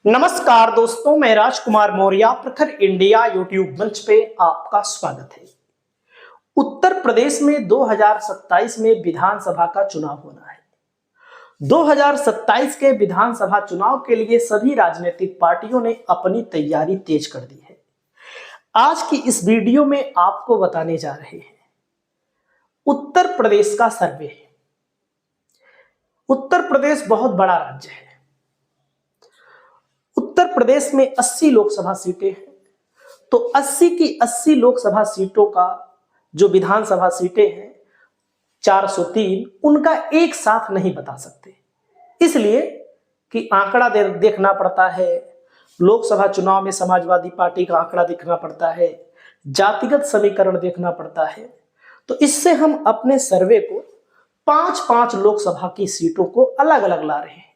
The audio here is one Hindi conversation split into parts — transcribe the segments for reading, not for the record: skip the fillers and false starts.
नमस्कार दोस्तों, मैं राजकुमार मौर्य प्रखर इंडिया यूट्यूब मंच पे आपका स्वागत है। उत्तर प्रदेश में 2027 में विधानसभा का चुनाव होना है। 2027 के विधानसभा चुनाव के लिए सभी राजनीतिक पार्टियों ने अपनी तैयारी तेज कर दी है। आज की इस वीडियो में आपको बताने जा रहे हैं उत्तर प्रदेश का सर्वे है। उत्तर प्रदेश बहुत बड़ा राज्य है। उत्तर प्रदेश में 80 लोकसभा सीटें हैं, तो 80 की 80 लोकसभा सीटों का जो विधानसभा सीटें हैं 403, उनका एक साथ नहीं बता सकते, इसलिए कि आंकड़ा देखना पड़ता है। लोकसभा चुनाव में समाजवादी पार्टी का आंकड़ा देखना पड़ता है, जातिगत समीकरण देखना पड़ता है। तो इससे हम अपने सर्वे को 5-5 लोकसभा की सीटों को अलग अलग ला रहे हैं।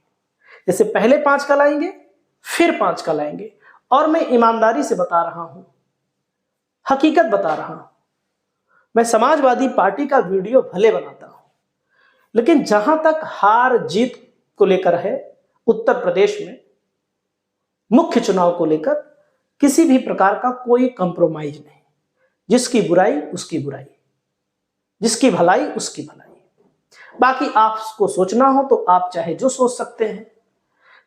जैसे पहले 5 का लाएंगे, फिर 5 का लाएंगे, और मैं ईमानदारी से बता रहा हूं, हकीकत बता रहा हूं। मैं समाजवादी पार्टी का वीडियो भले बनाता हूं, लेकिन जहां तक हार जीत को लेकर है, उत्तर प्रदेश में मुख्य चुनाव को लेकर किसी भी प्रकार का कोई कंप्रोमाइज नहीं। जिसकी बुराई उसकी बुराई, जिसकी भलाई उसकी भलाई। बाकी आपको सोचना हो तो आप चाहे जो सोच सकते हैं,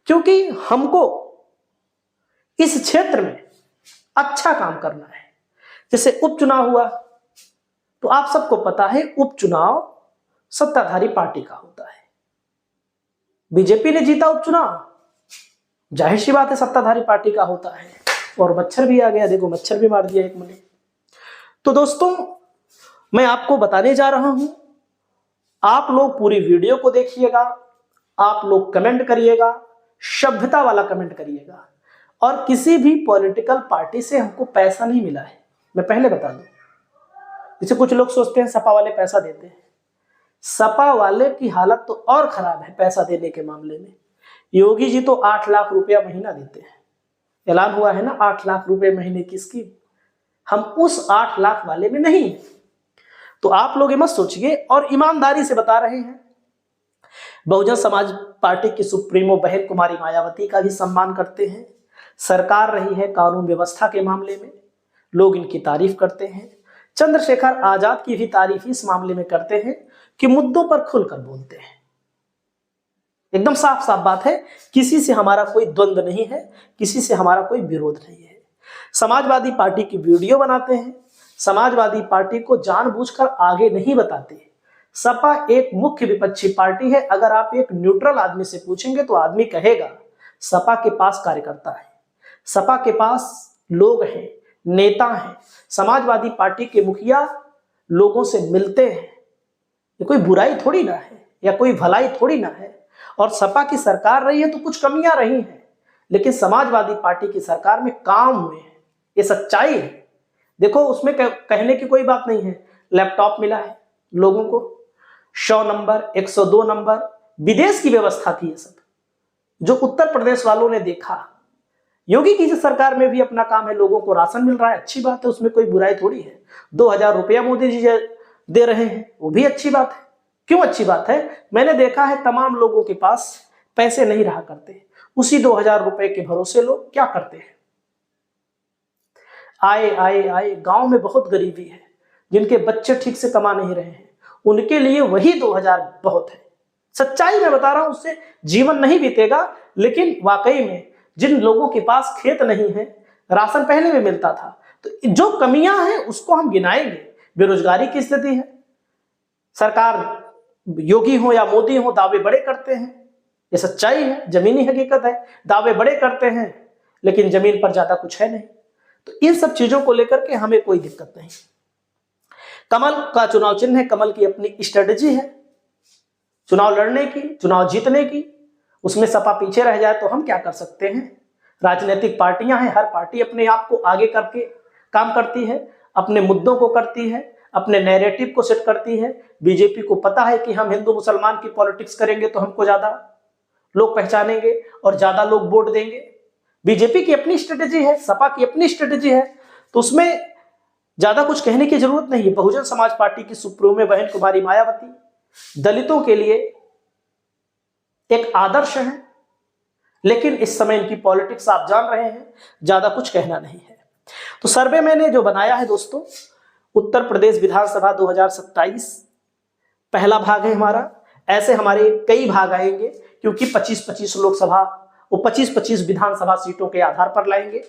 क्योंकि हमको इस क्षेत्र में अच्छा काम करना है। जैसे उपचुनाव हुआ, तो आप सबको पता है उपचुनाव सत्ताधारी पार्टी का होता है। बीजेपी ने जीता उपचुनाव, जाहिर सी बात है सत्ताधारी पार्टी का होता है। और मच्छर भी आ गया, देखो मच्छर भी मार दिया एक मैंने। तो दोस्तों, मैं आपको बताने जा रहा हूं, आप लोग पूरी वीडियो को देखिएगा, आप लोग कमेंट करिएगा, सभ्यता वाला कमेंट करिएगा। और किसी भी पॉलिटिकल पार्टी से हमको पैसा नहीं मिला है, मैं पहले बता दूं। जैसे कुछ लोग सोचते हैं सपा वाले पैसा देते हैं, सपा वाले की हालत तो और खराब है पैसा देने के मामले में। योगी जी तो 8 लाख रुपया महीना देते हैं, ऐलान हुआ है ना 8 लाख रुपए महीने की स्कीम। हम उस 8 लाख वाले में नहीं है। तो आप लोग ये मत सोचिए, और ईमानदारी से बता रहे हैं। बहुजन समाज पार्टी की सुप्रीमो बहन कुमारी मायावती का भी सम्मान करते हैं। सरकार रही है कानून व्यवस्था के मामले में, लोग इनकी तारीफ करते हैं। चंद्रशेखर आजाद की भी तारीफ इस मामले में करते हैं कि मुद्दों पर खुलकर बोलते हैं। एकदम साफ साफ बात है, किसी से हमारा कोई द्वंद्व नहीं है, किसी से हमारा कोई विरोध नहीं है। समाजवादी पार्टी की वीडियो बनाते हैं, समाजवादी पार्टी को जानबूझकर आगे नहीं बताते। सपा एक मुख्य विपक्षी पार्टी है। अगर आप एक न्यूट्रल आदमी से पूछेंगे तो आदमी कहेगा सपा के पास कार्यकर्ता है, सपा के पास लोग हैं, नेता हैं, समाजवादी पार्टी के मुखिया लोगों से मिलते हैं। ये कोई बुराई थोड़ी ना है, या कोई भलाई थोड़ी ना है। और सपा की सरकार रही है तो कुछ कमियां रही हैं, लेकिन समाजवादी पार्टी की सरकार में काम हुए हैं, ये सच्चाई है। देखो, उसमें कहने की कोई बात नहीं है। लैपटॉप मिला है लोगों को, 100 नंबर, 102 नंबर, विदेश की व्यवस्था थी। ये सब जो उत्तर प्रदेश वालों ने देखा। योगी की सरकार में भी अपना काम है, लोगों को राशन मिल रहा है, अच्छी बात है, उसमें कोई बुराई थोड़ी है। 2000 रुपया मोदी जी दे रहे हैं, वो भी अच्छी बात है। क्यों अच्छी बात है? मैंने देखा है तमाम लोगों के पास पैसे नहीं रहा करते, उसी 2000 रुपए के भरोसे लोग क्या करते हैं, आए आए आए। गांव में बहुत गरीबी है, जिनके बच्चे ठीक से कमा नहीं रहे हैं, उनके लिए वही 2000 बहुत है। सच्चाई में बता रहा हूं, उससे जीवन नहीं बीतेगा। लेकिन वाकई में जिन लोगों के पास खेत नहीं है, राशन पहले भी मिलता था, तो जो कमियां हैं उसको हम गिनाएंगे। बेरोजगारी की स्थिति है, सरकार योगी हो या मोदी हो दावे बड़े करते हैं, ये सच्चाई है, जमीनी हकीकत है। दावे बड़े करते हैं लेकिन जमीन पर ज्यादा कुछ है नहीं। तो इन सब चीजों को लेकर के हमें कोई दिक्कत नहीं। कमल का चुनाव चिन्ह है, कमल की अपनी स्ट्रेटजी है चुनाव लड़ने की, चुनाव जीतने की। उसमें सपा पीछे रह जाए तो हम क्या कर सकते हैं? राजनीतिक पार्टियां हैं, हर पार्टी अपने आप को आगे करके काम करती है, अपने मुद्दों को करती है, अपने नैरेटिव को सेट करती है। बीजेपी को पता है कि हम हिंदू मुसलमान की पॉलिटिक्स करेंगे तो हमको ज्यादा लोग पहचानेंगे और ज्यादा लोग वोट देंगे। बीजेपी की अपनी स्ट्रेटेजी है, सपा की अपनी स्ट्रेटेजी है, तो उसमें ज्यादा कुछ कहने की जरूरत नहीं है। बहुजन समाज पार्टी की सुप्रीमो बहन कुमारी मायावती दलितों के लिए एक आदर्श है, लेकिन इस समय इनकी पॉलिटिक्स आप जान रहे हैं, ज्यादा कुछ कहना नहीं है। तो सर्वे मैंने जो बनाया है दोस्तों, उत्तर प्रदेश विधानसभा 2027 पहला भाग है हमारा। ऐसे हमारे कई भाग आएंगे, क्योंकि 25-25 लोकसभा और 25-25 विधानसभा सीटों के आधार पर लाएंगे।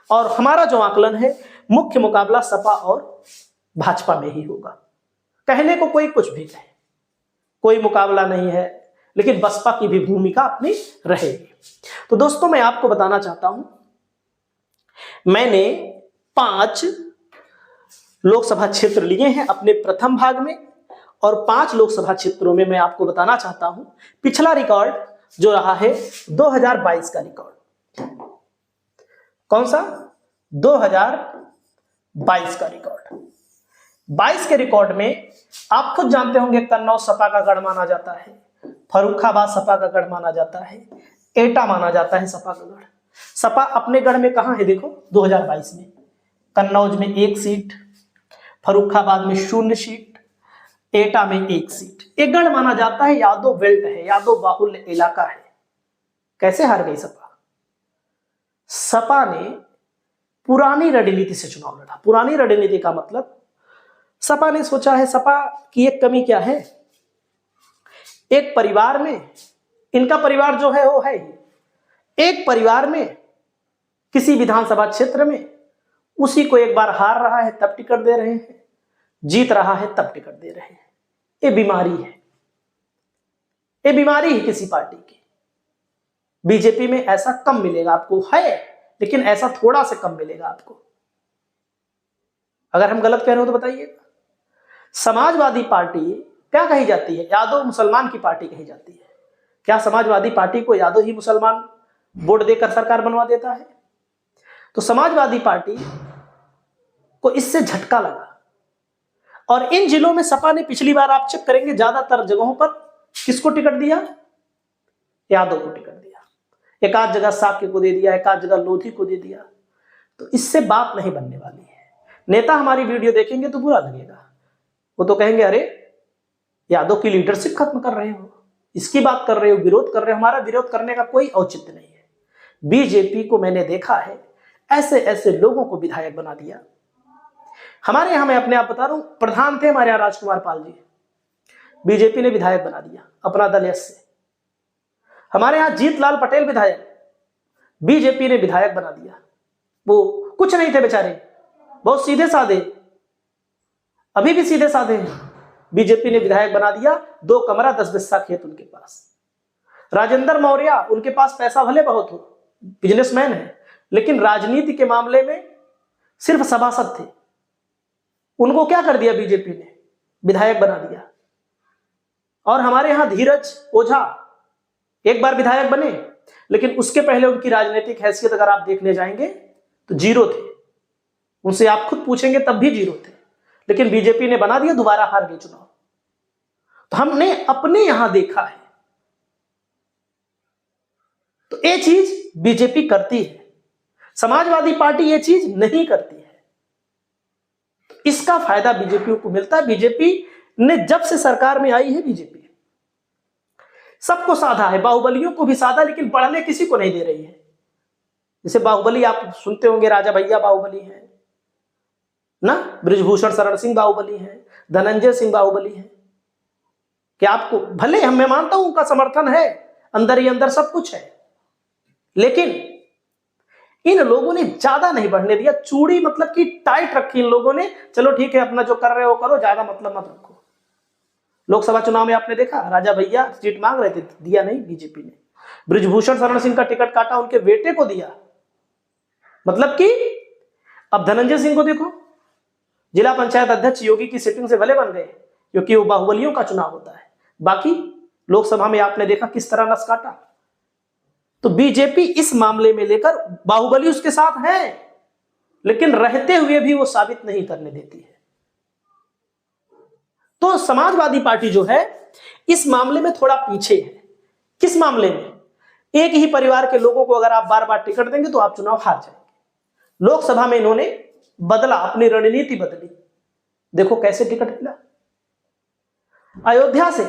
और हमारा जो आकलन है, मुख्य मुकाबला सपा और भाजपा में ही होगा। कहने को कोई कुछ भी कहे, कोई मुकाबला नहीं है, लेकिन बसपा की भी भूमिका अपनी रहेगी। तो दोस्तों मैं आपको बताना चाहता हूं, मैंने 5 लोकसभा क्षेत्र लिए हैं अपने प्रथम भाग में, और 5 लोकसभा क्षेत्रों में मैं आपको बताना चाहता हूं पिछला रिकॉर्ड जो रहा है 2022 का रिकॉर्ड। कौन सा? 2022 का रिकॉर्ड। 22 के रिकॉर्ड में आप खुद जानते होंगे, कन्नौज सपा का गढ़ माना जाता है, फर्रुखाबाद सपा का गढ़ माना जाता है, एटा माना जाता है सपा का गढ़। सपा अपने गढ़ में कहां है देखो, 2022 में कन्नौज में 1 सीट, फर्रुखाबाद में 0 सीट, एटा में 1 सीट। एक गढ़ माना जाता है, यादव बेल्ट है, यादव बाहुल्य इलाका है। कैसे हार गई सपा? सपा ने पुरानी रणनीति से चुनाव लड़ा। पुरानी रणनीति का मतलब, सपा ने सोचा है, सपा की एक कमी क्या है, एक परिवार में, इनका परिवार जो है वो है ही, एक परिवार में किसी विधानसभा क्षेत्र में उसी को एक बार हार रहा है तब टिकट दे रहे हैं, जीत रहा है तब टिकट दे रहे हैं। ये बीमारी है, ये बीमारी है किसी पार्टी की। बीजेपी में ऐसा कम मिलेगा आपको, है लेकिन ऐसा थोड़ा से कम मिलेगा आपको। अगर हम गलत कह रहे हो तो बताइएगा। समाजवादी पार्टी क्या कही जाती है? यादव मुसलमान की पार्टी कही जाती है। क्या समाजवादी पार्टी को यादव ही मुसलमान वोट देकर सरकार बनवा देता है? तो समाजवादी पार्टी को इससे झटका लगा, और इन जिलों में सपा ने पिछली बार आप चेक करेंगे ज्यादातर जगहों पर किसको टिकट दिया? यादव को टिकट दिया। एक आध जगह साक्य को दे दिया, एक आध जगह लोधी को दे दिया। तो इससे बात नहीं बनने वाली है। नेता हमारी वीडियो देखेंगे तो बुरा लगेगा, वो तो कहेंगे अरे यादव की लीडरशिप खत्म कर रहे हो, इसकी बात कर रहे हो, विरोध कर रहे हो। हमारा विरोध करने का कोई औचित्य नहीं है। बीजेपी को मैंने देखा है ऐसे ऐसे लोगों को विधायक बना दिया। हमारे यहां, मैं अपने आप बता रहा हूं, प्रधान थे हमारे यहां राजकुमार पाल जी, बीजेपी ने विधायक बना दिया अपना दल यश से। हमारे यहां जीतलाल पटेल विधायक, बीजेपी ने विधायक बना दिया। वो कुछ नहीं थे बेचारे, बहुत सीधे साधे, अभी भी सीधे साधे हैं, बीजेपी ने विधायक बना दिया। 2 कमरा 10 बिस्सा खेत उनके पास। राजेंद्र मौर्य, उनके पास पैसा भले बहुत हो, बिजनेसमैन है, लेकिन राजनीति के मामले में सिर्फ सभासद थे। उनको क्या कर दिया बीजेपी ने? विधायक बना दिया। और हमारे यहां धीरज ओझा एक बार विधायक बने, लेकिन उसके पहले उनकी राजनीतिक हैसियत अगर आप देखने जाएंगे तो 0 थे। उनसे आप खुद पूछेंगे तब भी 0 थे, लेकिन बीजेपी ने बना दिया, दोबारा हार गई चुनाव। तो हमने अपने यहां देखा है। तो ये चीज बीजेपी करती है, समाजवादी पार्टी ये चीज नहीं करती है। इसका फायदा बीजेपी को मिलता है। बीजेपी ने जब से सरकार में आई है, बीजेपी सबको साधा है, बाहुबलियों को भी साधा, लेकिन बढ़ने किसी को नहीं दे रही है। जैसे बाहुबली आप सुनते होंगे, राजा भैया बाहुबली है ना, बृजभूषण शरण सिंह बाहुबली है, धनंजय सिंह बाहुबली है। क्या आपको, भले हम, मैं मानता हूं उनका समर्थन है, अंदर ही अंदर सब कुछ है, लेकिन इन लोगों ने ज्यादा नहीं बढ़ने दिया। चूड़ी मतलब कि टाइट रखी इन लोगों ने। चलो ठीक है, अपना जो कर रहे हो करो, ज्यादा मतलब मत रखो। लोकसभा चुनाव में आपने देखा, राजा भैया सीट मांग रहे थे, दिया नहीं बीजेपी ने। बृजभूषण शरण सिंह का टिकट काटा, उनके बेटे को दिया। मतलब कि अब धनंजय सिंह को देखो, जिला पंचायत अध्यक्ष योगी की सिटिंग से भले बन गए, क्योंकि वो बाहुबलियों का चुनाव होता है। बाकी लोकसभा में आपने देखा किस तरह नस काटा। तो बीजेपी इस मामले में लेकर, बाहुबली उसके साथ है, लेकिन रहते हुए भी वो साबित नहीं करने देती है। तो समाजवादी पार्टी जो है इस मामले में थोड़ा पीछे है। किस मामले में? एक ही परिवार के लोगों को अगर आप बार बार टिकट देंगे तो आप चुनाव हार जाएंगे। लोकसभा में इन्होंने बदला, अपनी रणनीति बदली। देखो कैसे टिकट मिला। अयोध्या से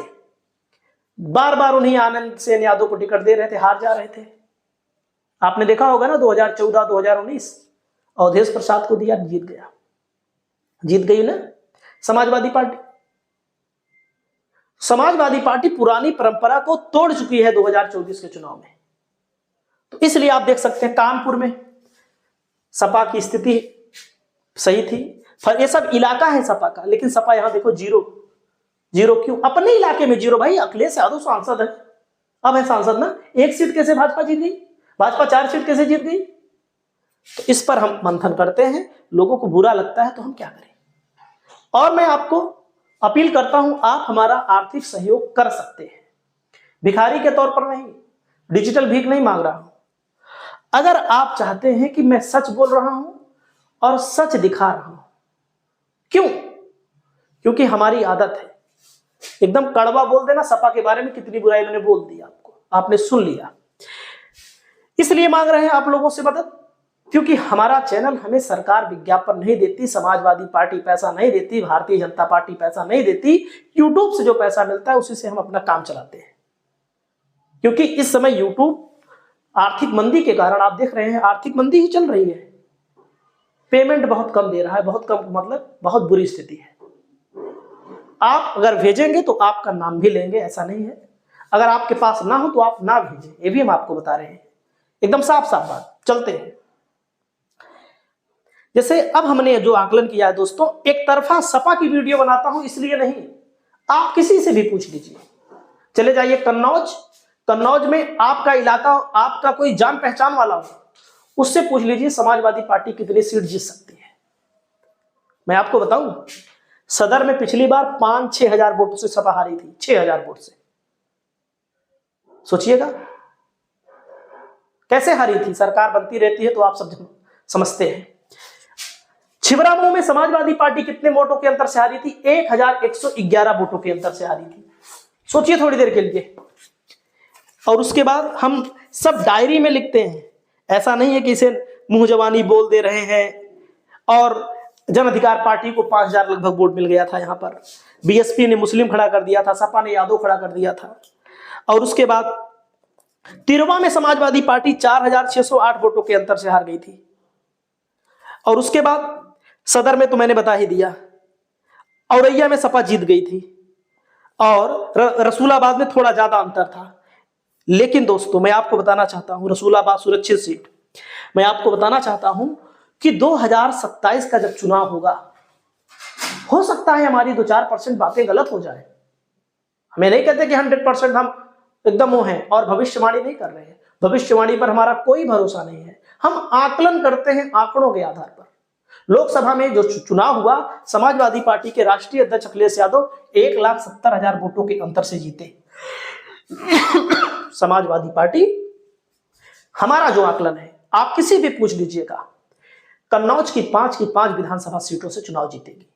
बार बार उन्हीं आनंद सेन यादव को टिकट दे रहे थे, हार जा रहे थे। आपने देखा होगा ना 2014 2019 अवधेश प्रसाद को दिया, जीत गया, जीत गई ना समाजवादी पार्टी। समाजवादी पार्टी पुरानी परंपरा को तोड़ चुकी है 2024 के चुनाव में। तो इसलिए आप देख सकते हैं कानपुर में सपा की स्थिति सही थी, ये सब इलाका है सपा का, लेकिन सपा यहां देखो जीरो। जीरो क्यों? अपने इलाके में जीरो। भाई अखिलेश यादव सांसद है, अब है सांसद ना, एक सीट कैसे भाजपा जीत गई? भाजपा 4 सीट कैसे जीत गई? तो इस पर हम मंथन करते हैं, लोगों को बुरा लगता है तो हम क्या करें। और मैं आपको अपील करता हूं, आप हमारा आर्थिक सहयोग कर सकते हैं, भिखारी के तौर पर नहीं, डिजिटल भीख नहीं मांग रहा हूं। अगर आप चाहते हैं कि मैं सच बोल रहा हूं और सच दिखा रहा हूं, क्यों? क्योंकि हमारी आदत है एकदम कड़वा बोल देना। सपा के बारे में कितनी बुराई मैंने बोल दी आपको, आपने सुन लिया, इसलिए मांग रहे हैं आप लोगों से मदद, क्योंकि हमारा चैनल हमें सरकार विज्ञापन नहीं देती, समाजवादी पार्टी पैसा नहीं देती, भारतीय जनता पार्टी पैसा नहीं देती। यूट्यूब से जो पैसा मिलता है उसी से हम अपना काम चलाते हैं। क्योंकि इस समय यूट्यूब आर्थिक मंदी के कारण, आप देख रहे हैं आर्थिक मंदी ही चल रही है, पेमेंट बहुत कम दे रहा है, बहुत कम मतलब बहुत बुरी स्थिति है। आप अगर भेजेंगे तो आपका नाम भी लेंगे, ऐसा नहीं है। अगर आपके पास ना हो तो आप ना भेजें, ये भी हम आपको बता रहे हैं, एकदम साफ साफ बात। चलते हैं, जैसे अब हमने जो आकलन किया है दोस्तों, एक तरफा सपा की वीडियो बनाता हूं इसलिए नहीं, आप किसी से भी पूछ लीजिए। चले जाइए कन्नौज, कन्नौज में आपका इलाका, आपका कोई जान पहचान वाला हो, उससे पूछ लीजिए समाजवादी पार्टी कितनी सीट जीत सकती है। मैं आपको बताऊं, सदर में पिछली बार 5-6 हजार वोटों से सपा हारी थी, 6,000 वोट से। सोचिएगा कैसे हारी थी। सरकार बनती रहती है तो आप सब समझते हैं। छिबरामऊ में समाजवादी पार्टी कितने वोटों के अंतर से हारी थी? 1111 वोटों के अंतर से हारी थी। सोचिए थोड़ी देर के लिए। और उसके बाद हम सब डायरी में लिखते हैं, ऐसा नहीं है कि इसे मुंह जवानी बोल दे रहे हैं। और जन अधिकार पार्टी को 5,000 लगभग वोट मिल गया था यहां पर, बीएसपी ने मुस्लिम खड़ा कर दिया था, सपा ने यादव खड़ा कर दिया था। और उसके बाद तिरवा में समाजवादी पार्टी 4,608 वोटों के अंतर से हार गई थी। और उसके बाद सदर में तो मैंने बता ही दिया, औरैया में सपा जीत गई थी, और रसूलाबाद में थोड़ा ज्यादा अंतर था। लेकिन दोस्तों मैं आपको बताना चाहता हूं, रसूलाबाद सुरक्षित सीट, मैं आपको बताना चाहता हूं कि 2027 का जब चुनाव होगा, हो सकता है हमारी 2-4% बातें गलत हो जाए। हमें नहीं कहते कि 100% हम एकदम वो हैं, और भविष्यवाणी नहीं कर रहे हैं, भविष्यवाणी पर हमारा कोई भरोसा नहीं है। हम आकलन करते हैं आंकड़ों के आधार पर। लोकसभा में जो चुनाव हुआ, समाजवादी पार्टी के राष्ट्रीय अध्यक्ष अखिलेश यादव 1,70,000 वोटों के अंतर से जीते। समाजवादी पार्टी, हमारा जो आकलन है, आप किसी भी पूछ लीजिएगा, कन्नौज की 5 की 5 विधानसभा सीटों से चुनाव जीतेगी।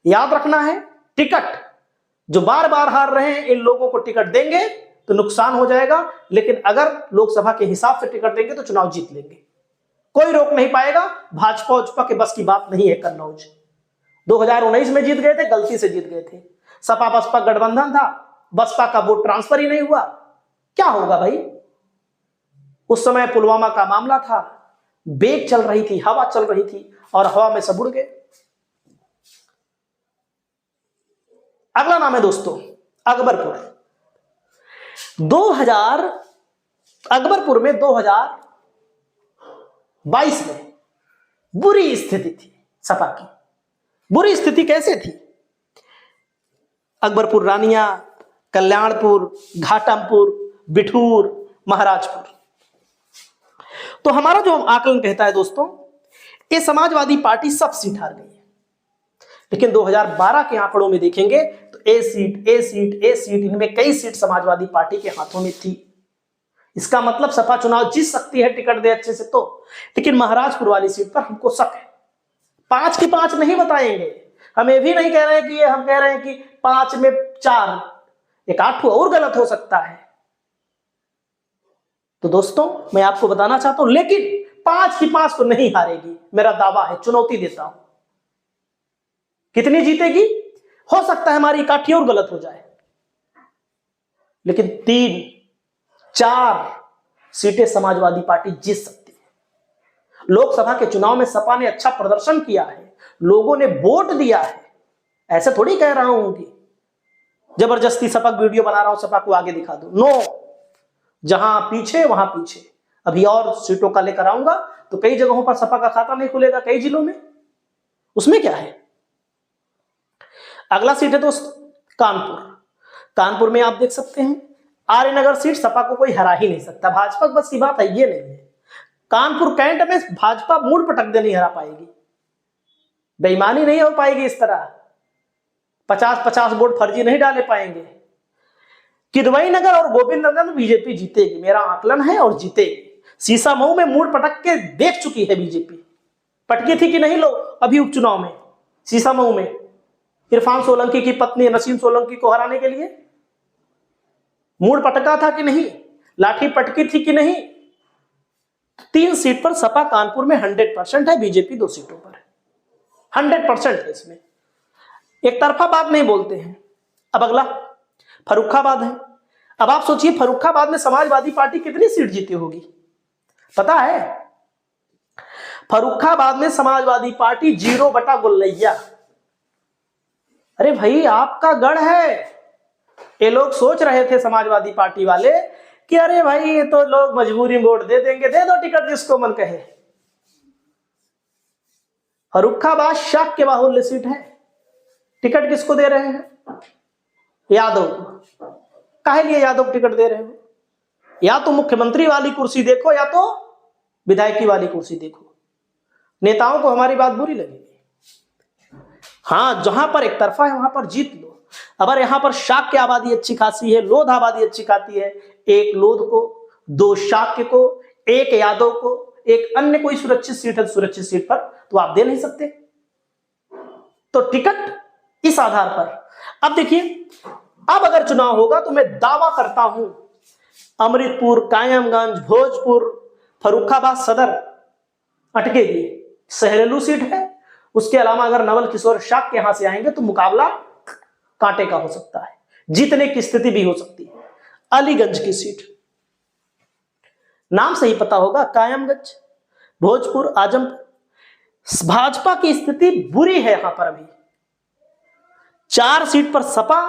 याद रखना है, टिकट जो बार बार हार रहे हैं, इन लोगों को टिकट देंगे तो नुकसान हो जाएगा, लेकिन अगर लोकसभा के हिसाब से टिकट देंगे तो चुनाव जीत लेंगे, कोई रोक नहीं पाएगा। भाजपा उजपा के बस की बात नहीं है। कन्नौज 2019 में जीत गए थे, गलती से जीत गए थे। सपा बसपा गठबंधन था, बसपा का वोट ट्रांसफर ही नहीं हुआ, क्या होगा भाई। उस समय पुलवामा का मामला था, बेग चल रही थी, हवा चल रही थी, और हवा में सब उड़ गए। अगला नाम है दोस्तों अकबरपुर। अकबरपुर में 2022 में बुरी स्थिति थी सपा की। बुरी स्थिति कैसे थी? अकबरपुर, रानिया, कल्याणपुर, घाटमपुर, बिठूर, महाराजपुर। तो हमारा जो आकलन कहता है दोस्तों, ये समाजवादी पार्टी सब सीट हार गई है। लेकिन 2012 के आंकड़ों में देखेंगे तो ए सीट, इनमें कई सीट समाजवादी पार्टी के हाथों में थी। इसका मतलब सपा चुनाव जीत सकती है, टिकट दे अच्छे से तो। लेकिन महाराजपुर वाली सीट पर हमको शक है। 5 की 5 नहीं बताएंगे, हम ये भी नहीं कह रहे हैं कि हम कह रहे हैं कि 5 में 4, एक 8 और गलत हो सकता है। तो दोस्तों मैं आपको बताना चाहता हूं, लेकिन 5 की 5 तो नहीं हारेगी, मेरा दावा है, चुनौती देता हूं। कितनी जीतेगी? हो सकता है हमारी इकाठी और गलत हो जाए, लेकिन 3, 4, सीटें समाजवादी पार्टी जीत सकती है। लोकसभा के चुनाव में सपा ने अच्छा प्रदर्शन किया है, लोगों ने वोट दिया है। ऐसे थोड़ी कह रहा हूं कि जबरदस्ती सपा वीडियो बना रहा हूं, सपा को आगे दिखा दो, नो। जहां पीछे वहां पीछे। अभी और सीटों का लेकर आऊंगा तो कई जगहों पर सपा का खाता नहीं खुलेगा, कई जिलों में। उसमें क्या है। अगला सीट है दोस्त कानपुर। कानपुर में आप देख सकते हैं आर्यनगर सीट सपा को कोई हरा ही नहीं सकता। भाजपा बस की बात है, ये नहीं है। कानपुर कैंट में भाजपा मूड पटक दे नहीं हरा पाएगी, बेईमानी नहीं हो पाएगी। इस तरह 50-50 वोट फर्जी नहीं डाले पाएंगे। किदवई नगर और गोविंद नगर में बीजेपी जीतेगी, मेरा आकलन है, और जीतेगी। सीसामऊ में मूड पटक के देख चुकी है बीजेपी। पटकी थी कि नहीं लो अभी उपचुनाव में सीसामऊ में, इरफान सोलंकी की पत्नी नसीम सोलंकी को हराने के लिए मूड पटका था कि नहीं, लाठी पटकी थी कि नहीं। 3 सीट पर सपा कानपुर में 100% है, बीजेपी 2 सीटों पर है, 100% है। इसमें एक तरफा बात नहीं बोलते हैं। अब अगला फर्रुखाबाद है। अब आप सोचिए फर्रुखाबाद में समाजवादी पार्टी कितनी सीट जीती होगी, पता है? फर्रुखाबाद में समाजवादी पार्टी 0/गोलैया। अरे भाई आपका गढ़ है। ये लोग सोच रहे थे समाजवादी पार्टी वाले कि अरे भाई ये तो लोग मजबूरी में वोट दे देंगे, दे दो टिकट जिसको मन कहे। फर्रुखाबाद शाक्य बाहुल्य सीट है, टिकट किसको दे रहे हैं? यादव को। काहे लिए यादव को टिकट दे रहे हो? या तो मुख्यमंत्री वाली कुर्सी देखो या तो विधायकी वाली कुर्सी देखो। नेताओं को हमारी बात बुरी लगेगी। हाँ, जहां पर एक तरफा है वहां पर जीत लो। अगर यहां पर शाक्य आबादी अच्छी खासी है, लोध आबादी अच्छी खाती है, एक लोध को, 2 शाक्य को, 1 यादव को, एक अन्य कोई सुरक्षित सीट है, सुरक्षित सीट पर तो आप दे नहीं सकते। तो टिकट इस आधार पर। अब देखिए, अब अगर चुनाव होगा तो मैं दावा करता हूं अमृतपुर, कायमगंज, भोजपुर, फर्रुखाबाद सदर अटकेगी। सहरेलू सीट है। उसके अलावा अगर नवल किशोर शाक्य यहां से आएंगे तो मुकाबला कांटे का हो सकता है, जीतने की स्थिति भी हो सकती है। अलीगंज की सीट, नाम से ही पता होगा, कायमगंज, भोजपुर, आजमपुर। भाजपा की स्थिति बुरी है यहां पर। अभी 4 सीट पर सपा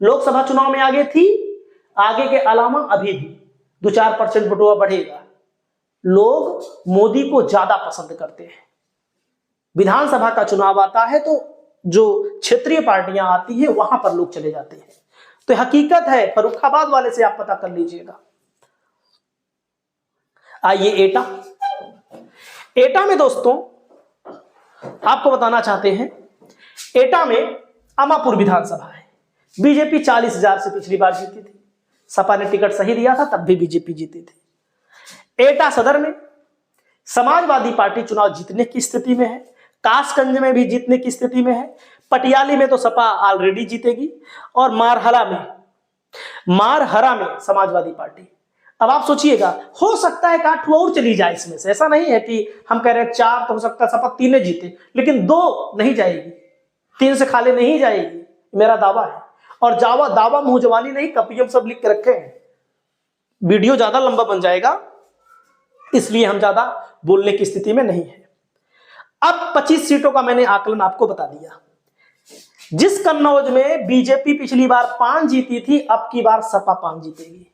लोकसभा चुनाव में आगे थी, आगे के अलावा अभी भी 2-4% बटुआ बढ़ेगा। लोग मोदी को ज्यादा पसंद करते हैं। विधानसभा का चुनाव आता है तो जो क्षेत्रीय पार्टियां आती हैं वहां पर लोग चले जाते हैं। तो हकीकत है, फर्रुखाबाद वाले से आप पता कर लीजिएगा। आइए एटा। एटा में दोस्तों आपको बताना चाहते हैं, एटा में अमापुर विधानसभा है। बीजेपी 40,000 से पिछली बार जीती थी। सपा ने टिकट सही दिया था, तब भी बीजेपी जीती थी। एटा सदर में समाजवादी पार्टी चुनाव जीतने की स्थिति में है। कासगंज में भी जीतने की स्थिति में है। पटियाली में तो सपा ऑलरेडी जीतेगी, और मारहरा में समाजवादी पार्टी। अब आप सोचिएगा, हो सकता है काठ और चली जाए इसमें से। ऐसा नहीं है कि हम कह रहे हैं 4 तो हो सकता है सपा 3 जीते, लेकिन 2 नहीं जाएगी, 3 से खाली नहीं जाएगी, मेरा दावा है। और दावा मुंह जवानी नहीं, कपियम सब लिख के रखे हैं। वीडियो ज्यादा लंबा बन जाएगा, इसलिए हम ज्यादा बोलने की स्थिति में नहीं है। अब 25 सीटों का मैंने आकलन आपको बता दिया। जिस कन्नौज में बीजेपी पिछली बार 5 जीती थी, अब की बार सपा 5 जीतेगी।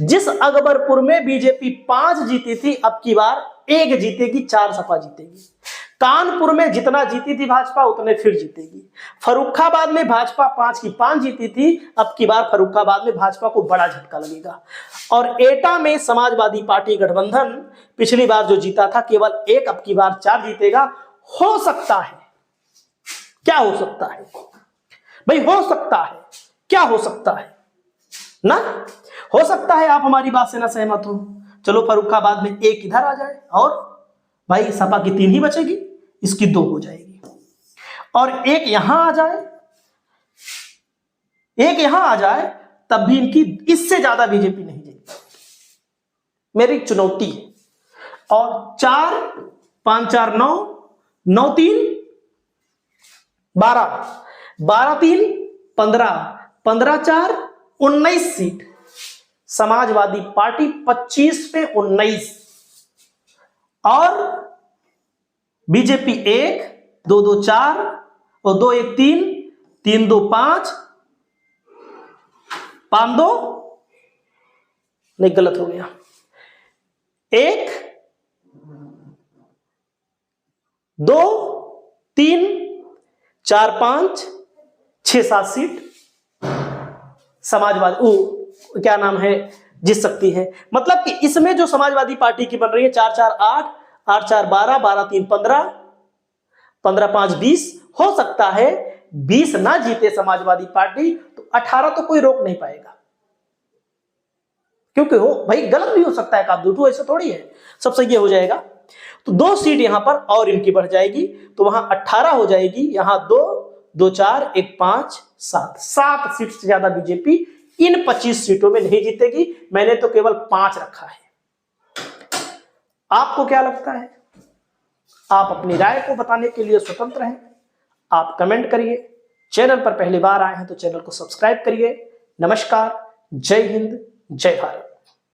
जिस अकबरपुर में बीजेपी 5 जीती थी, अब की बार 1 जीतेगी, 4 सपा जीतेगी। कानपुर में जितना जीती थी भाजपा उतने फिर जीतेगी। फर्रुखाबाद में भाजपा 5 की 5 जीती थी, अब की बार फर्रुखाबाद में भाजपा को बड़ा झटका लगेगा। और एटा में समाजवादी पार्टी गठबंधन पिछली बार जो जीता था केवल 1, अब की बार 4 जीतेगा। हो सकता है, क्या हो सकता है भाई, हो सकता है, क्या हो सकता है ना, हो सकता है आप हमारी बात से ना सहमत हो। चलो फर्रुखाबाद में 1 इधर आ जाए, और भाई सपा की 3 ही बचेगी, इसकी 2 हो जाएगी। और 1 यहां आ जाए, 1 यहां आ जाए, तब भी इनकी इससे ज्यादा बीजेपी नहीं जीत। मेरी चुनौती है। और 4, 5, 4, 9, 9, 3, 12, 12, 3, 15, 15, 4, 19 सीट समाजवादी पार्टी 25 पे 19 और बीजेपी 1, 2 2 4 और 2 1 3, 3 2 5, 5 2 नहीं, गलत हो गया, 1 2 3 4 5 6 7 सीट समाजवादी क्या नाम है जीत सकती है। मतलब कि इसमें जो समाजवादी पार्टी की बन रही है 4 4 8, 8 4 12, 12 3 15, 15 5 20, हो सकता है 20 ना जीते समाजवादी पार्टी तो 18 तो कोई रोक नहीं पाएगा, क्योंकि हो भाई गलत भी हो सकता है, काबदूटू ऐसे थोड़ी है, सब सही हो जाएगा। तो 2 सीट यहां पर और इनकी बढ़ जाएगी, तो वहां 18 हो जाएगी, यहां 2 2 4 1 5 7 सीट से ज्यादा बीजेपी इन 25 सीटों में नहीं जीतेगी। मैंने तो केवल 5 रखा है। आपको क्या लगता है? आप अपनी राय को बताने के लिए स्वतंत्र हैं। आप कमेंट करिए। चैनल पर पहली बार आए हैं तो चैनल को सब्सक्राइब करिए। नमस्कार, जय हिंद, जय भारत।